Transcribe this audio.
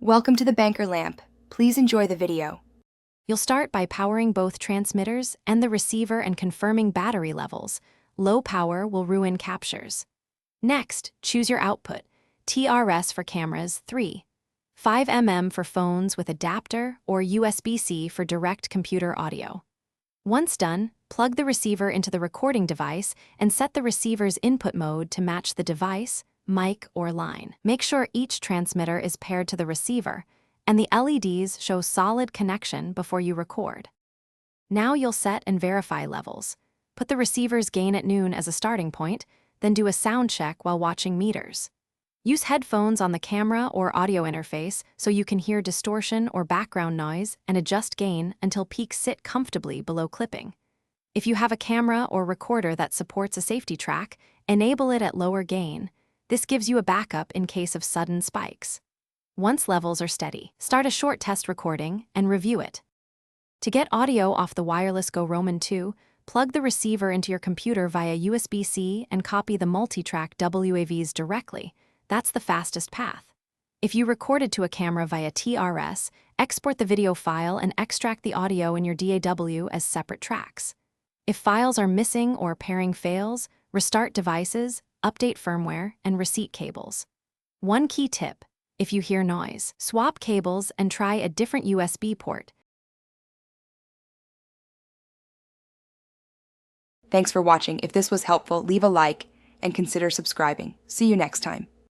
Welcome to the Banker Lamp. Please enjoy the video. You'll start by powering both transmitters and the receiver and confirming battery levels. Low power will ruin captures. Next, choose your output. TRS for cameras 3, 5mm for phones with adapter, or USB-C for direct computer audio. Once done, plug the receiver into the recording device and set the receiver's input mode to match the device, mic, or line. Make sure each transmitter is paired to the receiver, and the LEDs show solid connection before you record. Now you'll set and verify levels. Put the receiver's gain at noon as a starting point, then do a sound check while watching meters. Use headphones on the camera or audio interface so you can hear distortion or background noise and adjust gain until peaks sit comfortably below clipping. If you have a camera or recorder that supports a safety track, enable it at lower gain. This gives you a backup in case of sudden spikes. Once levels are steady, start a short test recording and review it. To get audio off the wireless Go Roman 2, plug the receiver into your computer via USB-C and copy the multi-track WAVs directly. That's the fastest path. If you recorded to a camera via TRS, export the video file and extract the audio in your DAW as separate tracks. If files are missing or pairing fails, restart devices, update firmware, and reset cables. One key tip: if you hear noise, swap cables and try a different USB port. Thanks for watching. If this was helpful, leave a like and consider subscribing. See you next time.